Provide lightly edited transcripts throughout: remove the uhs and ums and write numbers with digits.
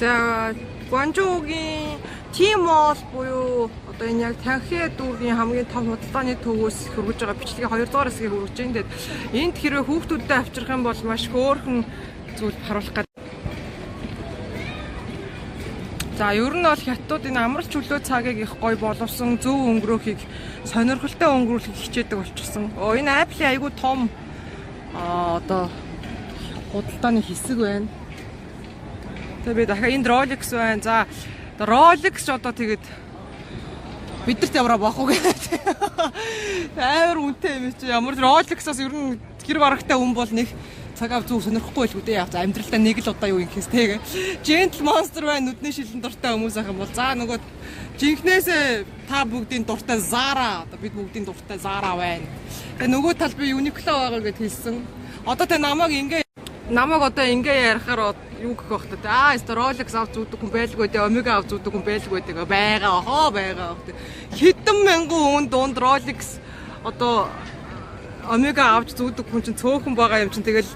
За Гуанчжоугийн Тимол буюу одоо энэ яг Танхи дүүргийн хамгийн том худалдааны төвөөс хөргөж байгаа бичлэгийн 2 дугаар хэсгийг хөргөж байна. Тэгээд энд хэрвээ хүүхдүүдэд авчрах юм бол маш хөөрхөн зүйл харуулах гэдэг. За ер нь бол хятадууд энэ амралт чөлөө цагийг их гоё боловсон зөв өнгөрөөхийг сонирхолтой өнгөрүүлэхийг хичээдэг болчихсон. Энэ Apple-ийн айгүй том одоо худалдааны хэсэг байна. Тэгээ би дахиад энд Rolex байна. За Rolex ч одоо тэгээд бидэрт яваа бах уу гэдэг. Амар үнэтэй юм чи ямар Rolex-аас ер нь гэр барахтай хүн бол нэг цагаав зүг сонирхгүй байлгүй дээ. За амьдралдаа нэг л удаа юу ингэхээс тэгээ. Gentle Monster байна, нүдний шилэн дуртай хүмүүс ах юм бол за нөгөө жинхнээсээ та бүгдийн дуртай Zara, одоо бид бүгдийн дуртай Zara байна. Тэгээ нөгөө тал би Uniqlo байгаа гэдээ хэлсэн. Одоо тэ намайг одоо ингээ ярихаар юу гэх байх та. Rolex авч зүгдэг хүн байлгүй дээ, Omega авч зүгдэг хүн байлгүй дээ. Байгаа. Хэдэн мянган хүн дунд Rolex одоо Omega авч зүгдэг хүн чинь цөөхөн байгаа юм чинь тэгэл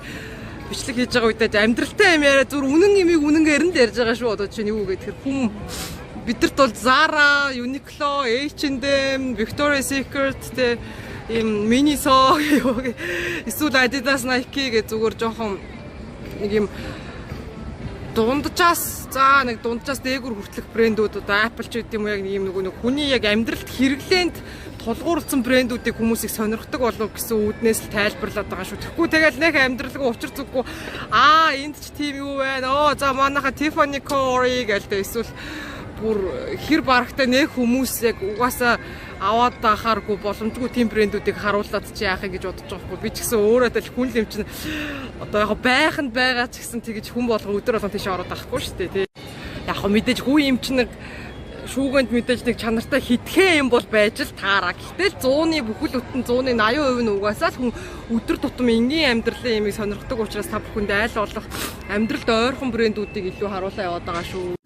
бичлэг хийж байгаа үедээ амьдралтай юм яриа зүр үнэн имийг үнэнгээр нь ярьж байгаа шүү. Одоо чинь юу гэхээр хүн бидэрт бол Zara, Uniqlo, H&M, Victoria's Secret тэ ийм Miniso эсвэл Adidas, Nike гэж зүгээр жоохон нэг юм дунджаас дээгүр хүртэлх брэндүүд одоо Apple ч гэдэг юм яг нэг юм нөгөө хүний яг амьдралд хэрэглээнд тулгуурласан брэндүүдийг хүмүүсийг сонирхдаг болов гэсэн үүднээс л тайлбарлаад байгаа шүү. Тэгэхгүй тэгэл нэг амьдралгүй учир зүггүй энд ч тийм юу байна. За манайха Tiffany Core гэлтэй эсвэл бүр хэр барахтай нэг хүмүүс яг угаасаа аваад байхааргүй боломжгүй тийм брэндүүдийг харуулад чи яахыг гэж бодож байгаа хгүй. Би ч гэсэн өөрөө л хүн юм чинь одоо яг байх нь байгаа ч гэсэн тэгэж хүн болго өдөр болгон тийш ороод байхгүй шүү дээ тий. Яг мэдээж хүн юм чинь нэг шүүгэнд мэдээж нэг чанартай хитгэн юм бол байж л таараа. Гэтэл 100-ны бүхэл бүтэн 100-ны 80% нь угаасаа л хүн өдөр тутам энгийн амьдралын ямиг сонирхдаг учраас та бүхэнд айл болох амьдралд ойрхон брэндүүдийг илүү харуулаа яваад байгаа шүү.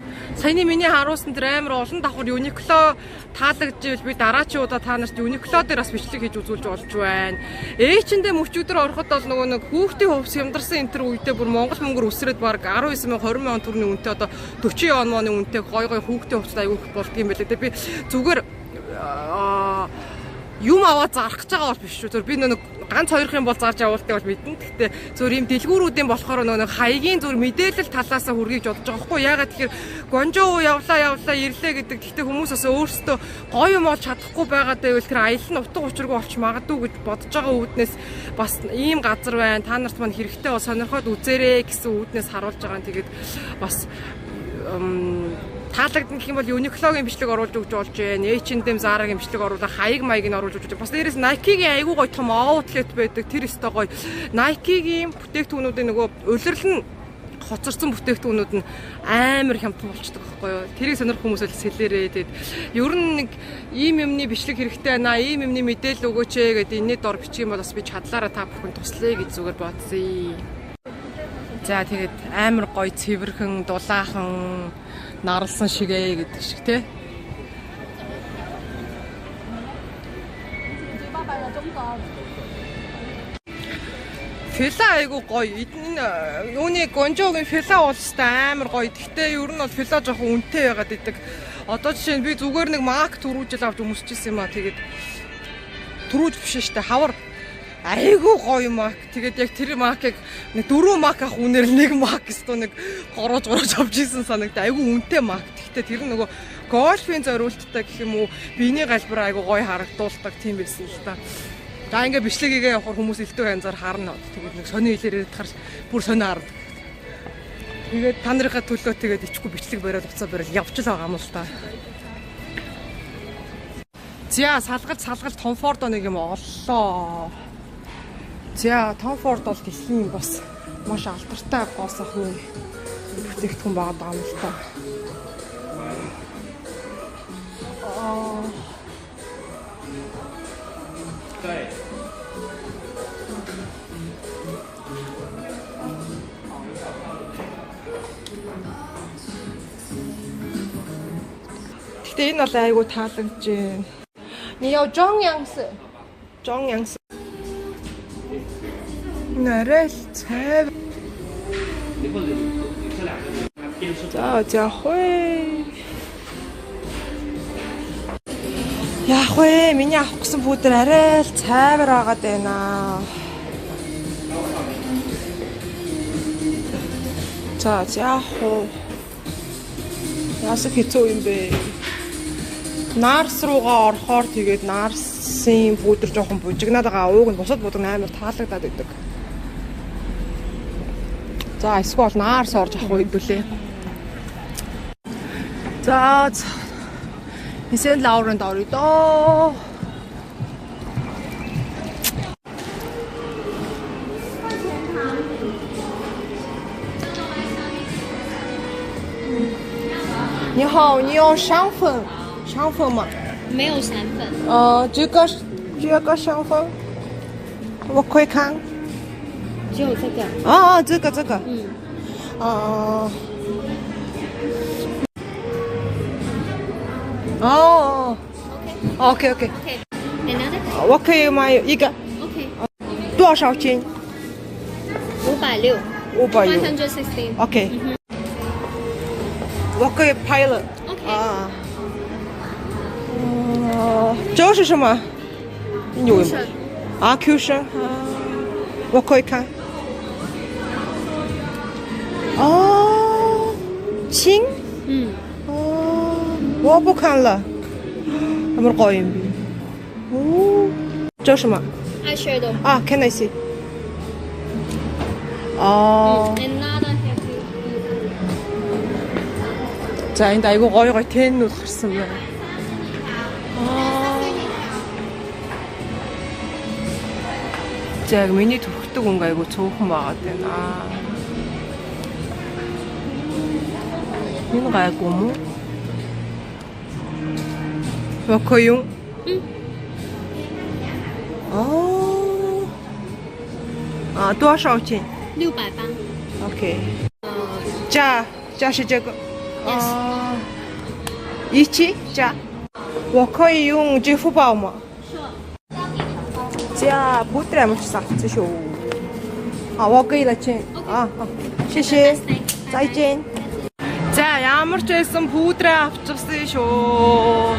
Саяны миний харуулсан тэр амар олон давхар Uniqlo таалагдчихвэл би дараачийн удаа та нарт Uniqlo дээр бас бичлэг хийж үзүүлж болж байна. H&M өчигдөр ороход бол нөгөө нэг хүүхдийн хувьс хямдарсан энэ төр үедээ бүр Монгол мөнгөөр өсрээд баг 19 20 мянган төгрөгийн үнэтэй одоо 40 оны үнэтэй гой хүүхдийн хувьстай аягүй их болдго юм байлээ. Тэгээ би зүгээр юм аваад зарах гэж байгаа бол биш шүү. Зөв би нэг ганц хоёрх юм бол зарж явуултыг бол мэднэ. Гэхдээ зөв ийм дэлгүүрүүдийн болохоор нэг хаягийн зөв мэдээлэл талаасаа хүргэж бодож байгаа хгүй. Ягаад тэгэхээр Гуанчжоу явлаа ирлээ гэдэг. Гэхдээ хүмүүс бас өөрсдөө гоё юм олж чадахгүй байгаад байвал тэр аялал нь утга учиргүй болч магадгүй гэж бодож байгаа үүднээс бас ийм газар байна. Та нарт маань хэрэгтэй бол сонирхоод үзээрэй гэсэн үүднээс харуулж байгаа. Тэгээд бас таалагдсан гэх юм бол Uniqlo-гийн бичлэг оруулж өгч болж байна. H&M, Zara-гийн бичлэг оруулаад хаяг маягийг оруулж өгч байна. Бас дээрээс Nike-гийн айгүй гоё том outlet байдаг. Тэр өстой гоё. Nike-гийн бүтээгдэхүүнүүдийн нөгөө улирал нь хоцорсон бүтээгдэхүүнүүд нь амар хямдхан болчихдог байхгүй юу? Тэрийг сонирх хүмүүс л сэлээрээ. Тэгээд ер нь нэг ийм юмны бичлэг хэрэгтэй байна. Ийм юмны мэдээлэл өгөөч гэдэг энэний дор бичих юм бол бас би чадлаараа та бүхэн туслая гэж зүгээр бодсон. За тэгээд амар гоё цэвэрхэн, дулаахан наралсан шигээ гэдэг шиг тий. Фила айгу гоё. Энэ юуны Гуанчжоугийн фила бол амар гоё. Гэхдээ ер нь бол фила жоохон үнэтэй байгаад идэг. Одоо жишээ нь би зүгээр нэг мак түрүүжил авч өмсчихсэн юм аа. Тэгээд түрүүж биш штэ хавар айгу гоё мак. Тэгээд яг тэр макыг нэг 4 мак ах үнээр нэг мак өстө нэг гороож авч исэн санагдаа. Айгу үнэтэй мак. Гэхдээ тэр нөгөө гольфийн зориулттай гэх юм уу биений галбар айгу гоё харагдуулдаг тийм байсан л та. За ингээ бичлэгээ явахаар хүмүүс элдв янзаар харна. Тэгээд нэг сони хэлээр ярихаар бүр сони хардаг. Тэгээд та нарынхаа төлөө тэгээд ичгүй бичлэг бариад уцаа бариад явж л байгаа юм л та. За салгалт Tom Ford нэг юм оллоо. За Tom Ford бол дэлхийн бас маш алдартай гоо сахны бүтээгдэхүүн байгаа юм л та. Гэтэ энэ бол айгу таалагдж байна. 你要中央式。 나를 잘 За хөөе. Яах вэ? Миний авах гэсэн пудр арай л цайвар байгаад байна. За яах вэ? Яасах хэцүү юм бэ? Нарс руугаа орохоор тэгээд нарсын пудр жоохон бужигнаад байгаа. Ууг нь бусад пудр амар таалагдаад байдаг. За эсвэл нарс орж авах үед бүлээ. За Isen Lauren орё.你好，你有香粉？香粉吗？没有散粉，这个香粉，我可以看。只有这个。这个。OK。 OK， another。我可以买一个， OK，多少钱560。 ？560。 116。 OK。我可以拍了。 OK。这是什么？有吗？Q 生。我可以看。亲。我不看了。他们高音比。这是什么Eyeshadow。 ？Can I see？ Another happy。 За энд айгуу гоё теннүүд гарсан байна. За яг миний төрхтөг өнгө айгуу цөөхөн байгаад байна. Энэ гайгүй юм уу? Окей юм.多少钱680。 ？OK。价是这个。 Yes。 一起加，我可以用支付宝吗？加不得么啥子秀？我给了钱。谢谢，再见。За ямар ч байсан пудраа авчихсан шүү.